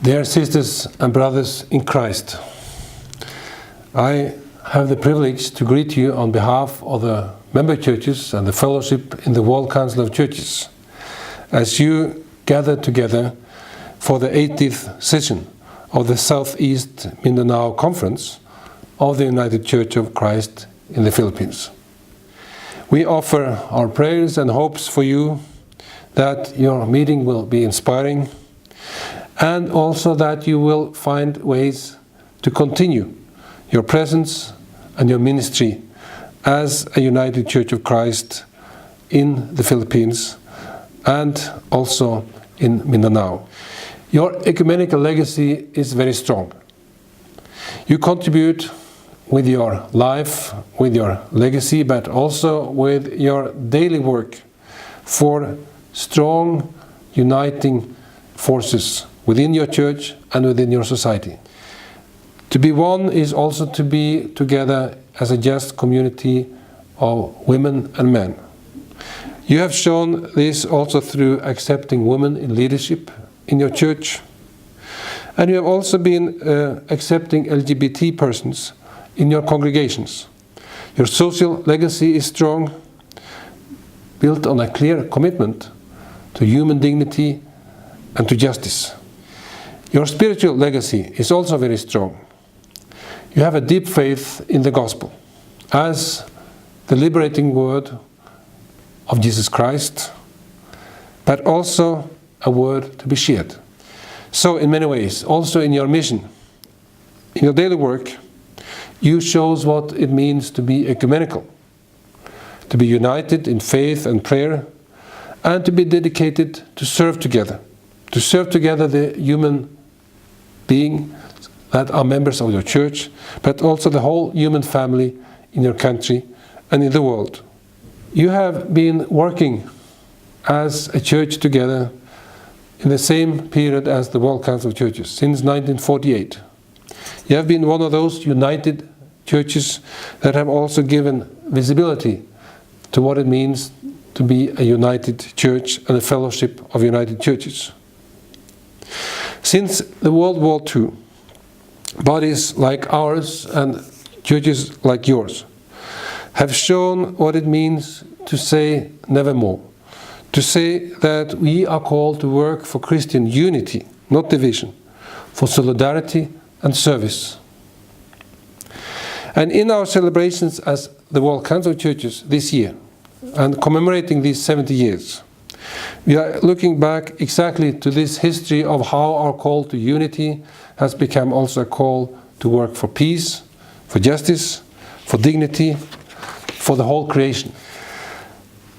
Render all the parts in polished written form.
Dear sisters and brothers in Christ, I have the privilege to greet you on behalf of the member churches and the fellowship in the World Council of Churches as you gather together for the 80th session of the Southeast Mindinao Conference of the United Church of Christ in the Philippines. We offer our prayers and hopes for you that your meeting will be inspiring and also that you will find ways to continue your presence and your ministry as a United Church of Christ in the Philippines and also in Mindinao. Your ecumenical legacy is very strong. You contribute with your life, with your legacy, but also with your daily work for strong, uniting forces within your church and within your society. To be one is also to be together as a just community of women and men. You have shown this also through accepting women in leadership in your church. And you have also been accepting LGBT persons in your congregations. Your social legacy is strong, built on a clear commitment to human dignity and to justice. Your spiritual legacy is also very strong. You have a deep faith in the gospel as the liberating word of Jesus Christ, but also a word to be shared. So in many ways, also in your mission, in your daily work, you shows what it means to be ecumenical, to be united in faith and prayer, and to be dedicated to serve together the human being that are members of your church, but also the whole human family in your country and in the world. You have been working as a church together in the same period as the World Council of Churches, since 1948. You have been one of those united churches that have also given visibility to what it means to be a united church and a fellowship of united churches. Since the World War II, bodies like ours and churches like yours have shown what it means to say nevermore, to say that we are called to work for Christian unity, not division, for solidarity and service. And in our celebrations as the World Council of Churches this year, and commemorating these 70 years, we are looking back exactly to this history of how our call to unity has become also a call to work for peace, for justice, for dignity, for the whole creation.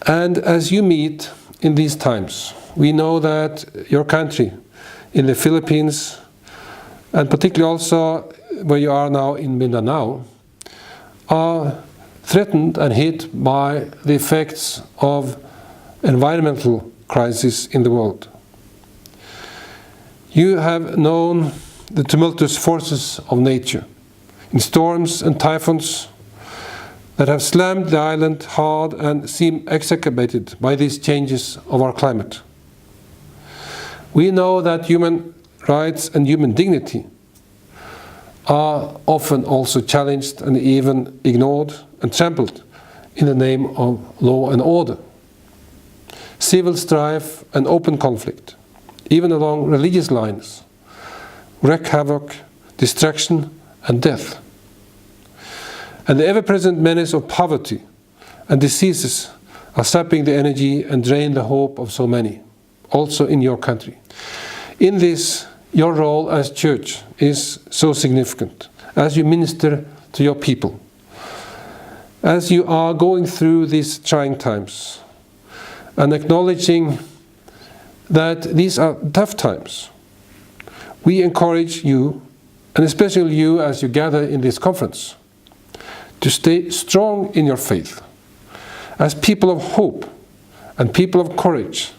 And as you meet in these times, we know that your country in the Philippines, and particularly also where you are now in Mindinao, are threatened and hit by the effects of environmental crisis in the world. You have known the tumultuous forces of nature in storms and typhoons that have slammed the island hard and seem exacerbated by these changes of our climate. We know that human rights and human dignity are often also challenged and even ignored and trampled in the name of law and order. Civil strife and open conflict, even along religious lines, wreak havoc, destruction and death. And the ever-present menace of poverty and diseases are sapping the energy and drain the hope of so many, also in your country. In this, your role as church is so significant as you minister to your people. As you are going through these trying times and acknowledging that these are tough times, we encourage you, and especially you as you gather in this conference, to stay strong in your faith as people of hope and people of courage,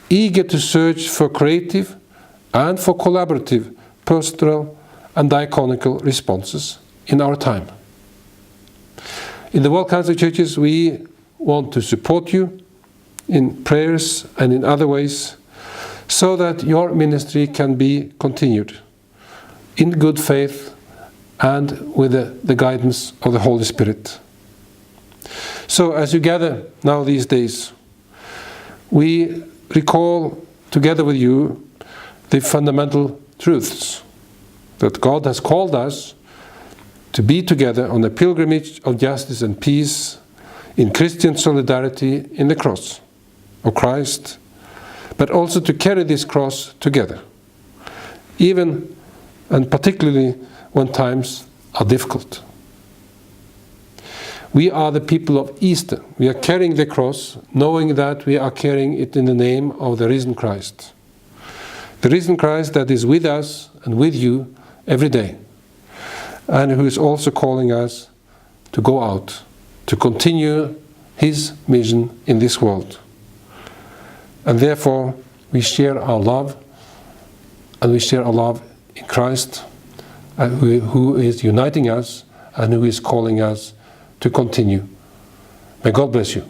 eager to search for creative and for collaborative, pastoral and diaconical responses in our time. In the World Council of Churches, we want to support you in prayers and in other ways so that your ministry can be continued in good faith and with the guidance of the Holy Spirit. So as you gather now these days, we recall together with you the fundamental truths that God has called us to be together on a pilgrimage of justice and peace in Christian solidarity in the cross of Christ, but also to carry this cross together, even and particularly when times are difficult. We are the people of Easter. We are carrying the cross, knowing that we are carrying it in the name of the risen Christ. The risen Christ that is with us and with you every day, and who is also calling us to go out, to continue His mission in this world. And therefore, we share our love, and we share our love in Christ, who is uniting us and who is calling us to continue. May God bless you.